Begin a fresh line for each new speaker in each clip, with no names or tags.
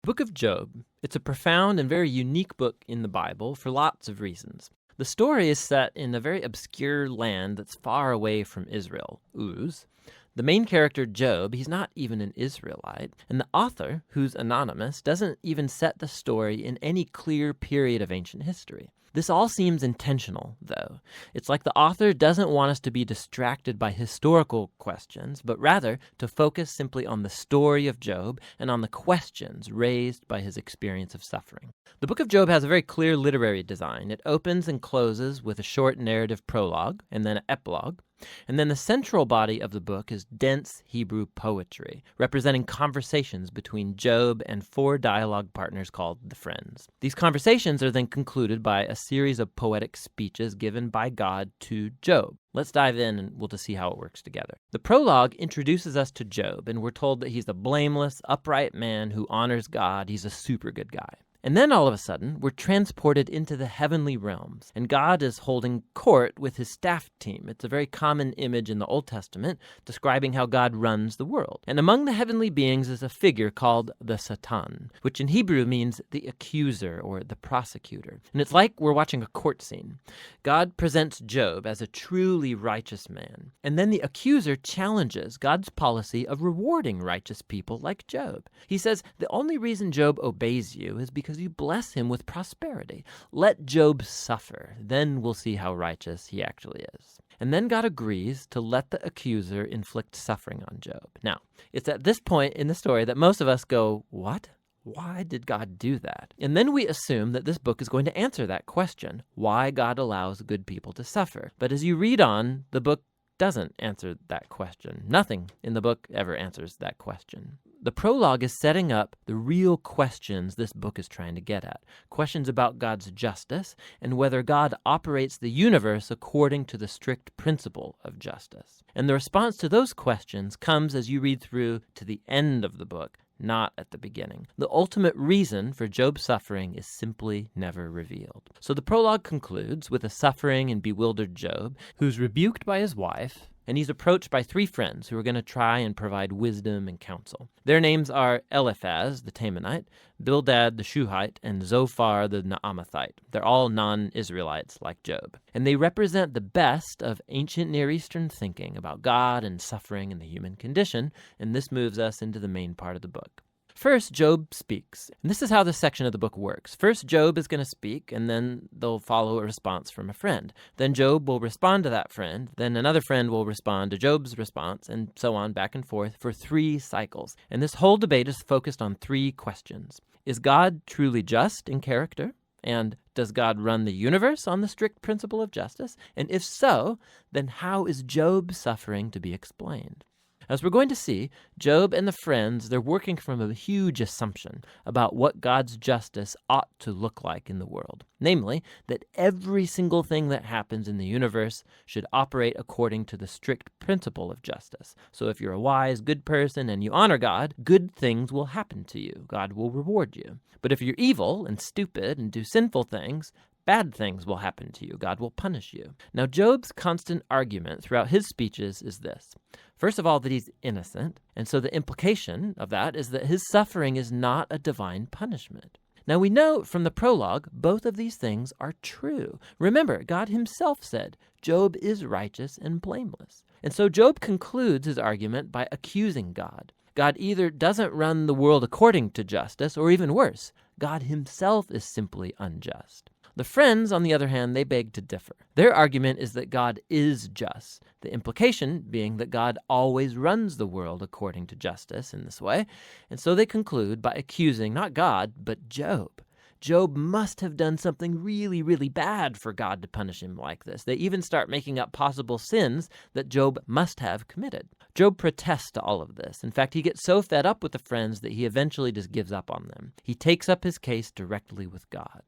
Book of Job. It's a profound and very unique book in the Bible for lots of reasons. The story is set in a very obscure land that's far away from Israel, Uz. The main character, Job, he's not even an Israelite, and the author, who's anonymous, doesn't even set the story in any clear period of ancient history. This all seems intentional, though. It's like the author doesn't want us to be distracted by historical questions, but rather to focus simply on the story of Job and on the questions raised by his experience of suffering. The book of Job has a very clear literary design. It opens and closes with a short narrative prologue and then an epilogue. And then the central body of the book is dense Hebrew poetry, representing conversations between Job and four dialogue partners called the Friends. These conversations are then concluded by a series of poetic speeches given by God to Job. Let's dive in and we'll just see how it works together. The prologue introduces us to Job, and we're told that he's a blameless, upright man who honors God. He's a super good guy. And then all of a sudden, we're transported into the heavenly realms, and God is holding court with his staff team. It's a very common image in the Old Testament describing how God runs the world. And among the heavenly beings is a figure called the Satan, which in Hebrew means the accuser or the prosecutor. And it's like we're watching a court scene. God presents Job as a truly righteous man, and then the accuser challenges God's policy of rewarding righteous people like Job. He says, the only reason Job obeys you is because you bless him with prosperity. Let Job suffer, then we'll see how righteous he actually is. And then God agrees to let the accuser inflict suffering on Job. Now, it's at this point in the story that most of us go, what? Why did God do that? And then we assume that this book is going to answer that question, why God allows good people to suffer. But as you read on, the book doesn't answer that question. Nothing in the book ever answers that question. The prologue is setting up the real questions this book is trying to get at. Questions about God's justice and whether God operates the universe according to the strict principle of justice. And the response to those questions comes as you read through to the end of the book, not at the beginning. The ultimate reason for Job's suffering is simply never revealed. So the prologue concludes with a suffering and bewildered Job who's rebuked by his wife, and he's approached by three friends who are going to try and provide wisdom and counsel. Their names are Eliphaz, the Temanite, Bildad, the Shuhite, and Zophar, the Naamathite. They're all non-Israelites like Job. And they represent the best of ancient Near Eastern thinking about God and suffering and the human condition, and this moves us into the main part of the book. First, Job speaks. And this is how this section of the book works. First, Job is going to speak, and then they'll follow a response from a friend. Then Job will respond to that friend. Then another friend will respond to Job's response, and so on back and forth for 3 cycles. And this whole debate is focused on 3 questions. Is God truly just in character? And does God run the universe on the strict principle of justice? And if so, then how is Job's suffering to be explained? As we're going to see, Job and the friends, they're working from a huge assumption about what God's justice ought to look like in the world. Namely, that every single thing that happens in the universe should operate according to the strict principle of justice. So if you're a wise, good person and you honor God, good things will happen to you. God will reward you. But if you're evil and stupid and do sinful things, bad things will happen to you. God will punish you. Now, Job's constant argument throughout his speeches is this. First of all, that he's innocent, and so the implication of that is that his suffering is not a divine punishment. Now, we know from the prologue, both of these things are true. Remember, God himself said, Job is righteous and blameless. And so Job concludes his argument by accusing God. God either doesn't run the world according to justice, or even worse, God himself is simply unjust. The friends, on the other hand, they beg to differ. Their argument is that God is just, the implication being that God always runs the world according to justice in this way, and so they conclude by accusing not God, but Job. Job must have done something really, really bad for God to punish him like this. They even start making up possible sins that Job must have committed. Job protests to all of this. In fact, he gets so fed up with the friends that he eventually just gives up on them. He takes up his case directly with God.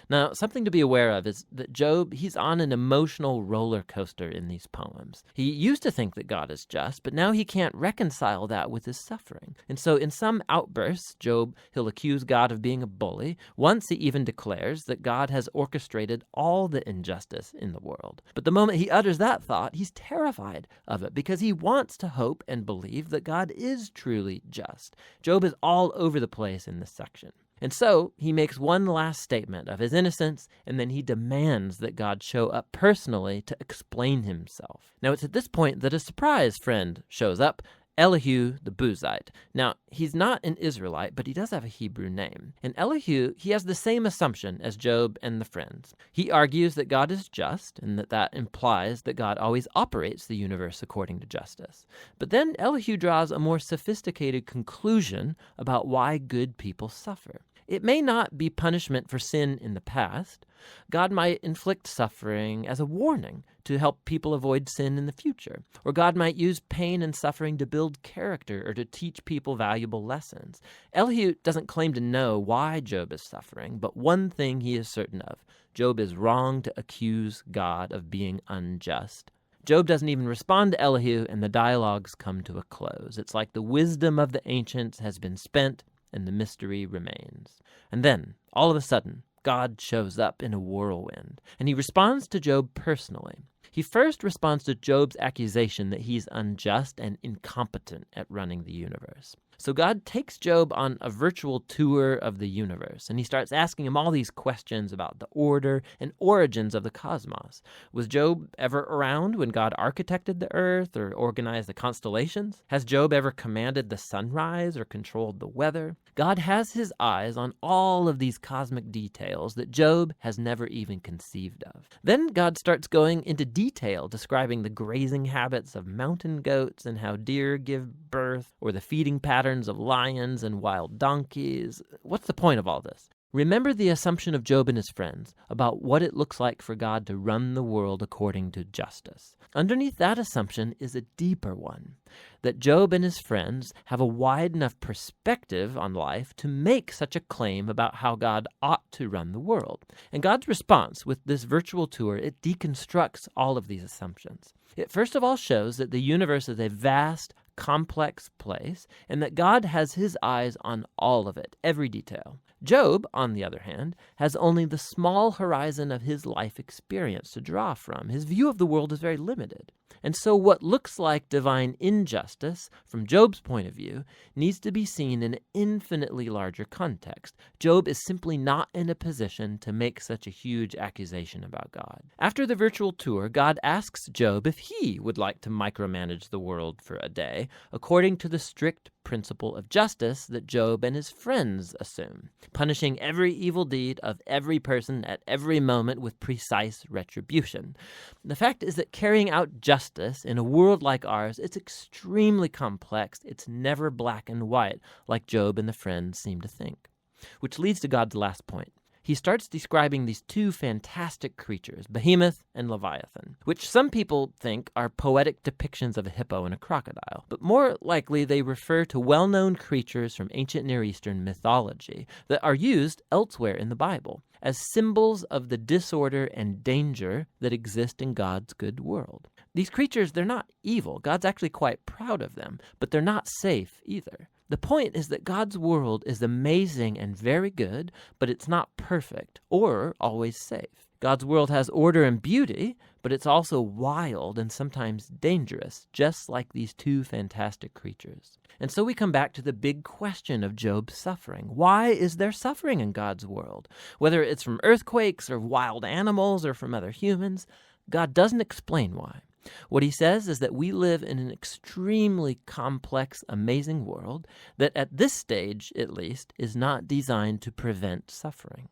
Now, something to be aware of is that Job, he's on an emotional roller coaster in these poems. He used to think that God is just, but now he can't reconcile that with his suffering. And so in some outbursts, he'll accuse God of being a bully. Once he even declares that God has orchestrated all the injustice in the world. But the moment he utters that thought, he's terrified of it because he wants to hope and believe that God is truly just. Job is all over the place in this section. And so he makes one last statement of his innocence, and then he demands that God show up personally to explain himself. Now, it's at this point that a surprise friend shows up, Elihu the Buzite. Now, he's not an Israelite, but he does have a Hebrew name. And Elihu, he has the same assumption as Job and the friends. He argues that God is just, and that implies that God always operates the universe according to justice. But then Elihu draws a more sophisticated conclusion about why good people suffer. It may not be punishment for sin in the past. God might inflict suffering as a warning to help people avoid sin in the future. Or God might use pain and suffering to build character or to teach people valuable lessons. Elihu doesn't claim to know why Job is suffering, but one thing he is certain of: Job is wrong to accuse God of being unjust. Job doesn't even respond to Elihu, and the dialogues come to a close. It's like the wisdom of the ancients has been spent, and the mystery remains. And then, all of a sudden, God shows up in a whirlwind, and he responds to Job personally. He first responds to Job's accusation that he's unjust and incompetent at running the universe. So God takes Job on a virtual tour of the universe, and he starts asking him all these questions about the order and origins of the cosmos. Was Job ever around when God architected the earth or organized the constellations? Has Job ever commanded the sunrise or controlled the weather? God has his eyes on all of these cosmic details that Job has never even conceived of. Then God starts going into detail describing the grazing habits of mountain goats and how deer give birth, or the feeding patterns of lions and wild donkeys. What's the point of all this? Remember the assumption of Job and his friends about what it looks like for God to run the world according to justice. Underneath that assumption is a deeper one, that Job and his friends have a wide enough perspective on life to make such a claim about how God ought to run the world. And God's response with this virtual tour, it deconstructs all of these assumptions. It first of all shows that the universe is a vast, complex place, and that God has his eyes on all of it, every detail. Job, on the other hand, has only the small horizon of his life experience to draw from. His view of the world is very limited. And so what looks like divine injustice, from Job's point of view, needs to be seen in an infinitely larger context. Job is simply not in a position to make such a huge accusation about God. After the virtual tour, God asks Job if he would like to micromanage the world for a day, according to the strict principle of justice that Job and his friends assume, punishing every evil deed of every person at every moment with precise retribution. The fact is that carrying out justice in a world like ours, it's extremely complex. It's never black and white like Job and the friends seem to think. Which leads to God's last point. He starts describing these two fantastic creatures, Behemoth and Leviathan, which some people think are poetic depictions of a hippo and a crocodile. But more likely, they refer to well-known creatures from ancient Near Eastern mythology that are used elsewhere in the Bible as symbols of the disorder and danger that exist in God's good world. These creatures, they're not evil. God's actually quite proud of them, but they're not safe either. The point is that God's world is amazing and very good, but it's not perfect or always safe. God's world has order and beauty, but it's also wild and sometimes dangerous, just like these two fantastic creatures. And so we come back to the big question of Job's suffering. Why is there suffering in God's world? Whether it's from earthquakes or wild animals or from other humans, God doesn't explain why. What he says is that we live in an extremely complex, amazing world that at this stage, at least, is not designed to prevent suffering.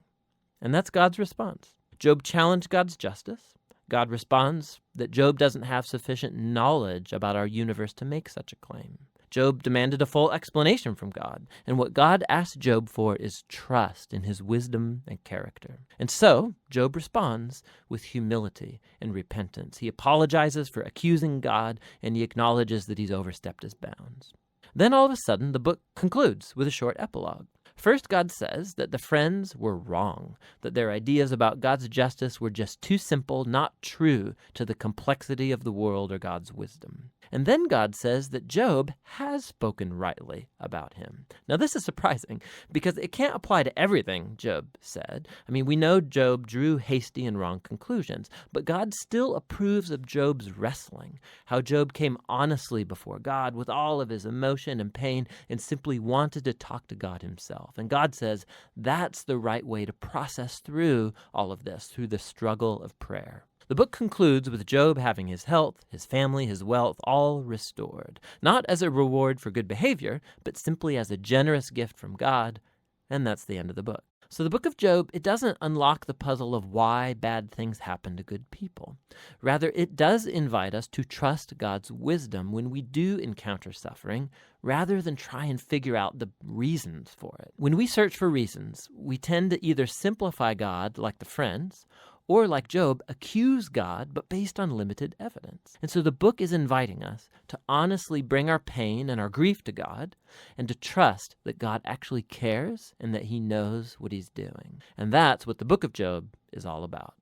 And that's God's response. Job challenged God's justice. God responds that Job doesn't have sufficient knowledge about our universe to make such a claim. Job demanded a full explanation from God, and what God asked Job for is trust in his wisdom and character. And so, Job responds with humility and repentance. He apologizes for accusing God, and he acknowledges that he's overstepped his bounds. Then all of a sudden, the book concludes with a short epilogue. First, God says that the friends were wrong, that their ideas about God's justice were just too simple, not true to the complexity of the world or God's wisdom. And then God says that Job has spoken rightly about him. Now, this is surprising because it can't apply to everything Job said. I mean, we know Job drew hasty and wrong conclusions, but God still approves of Job's wrestling, how Job came honestly before God with all of his emotion and pain and simply wanted to talk to God himself. And God says that's the right way to process through all of this, through the struggle of prayer. The book concludes with Job having his health, his family, his wealth all restored, not as a reward for good behavior, but simply as a generous gift from God, and that's the end of the book. So the book of Job, it doesn't unlock the puzzle of why bad things happen to good people. Rather, it does invite us to trust God's wisdom when we do encounter suffering, rather than try and figure out the reasons for it. When we search for reasons, we tend to either simplify God like the friends, or like Job, accuse God, but based on limited evidence. And so the book is inviting us to honestly bring our pain and our grief to God, and to trust that God actually cares and that he knows what he's doing. And that's what the book of Job is all about.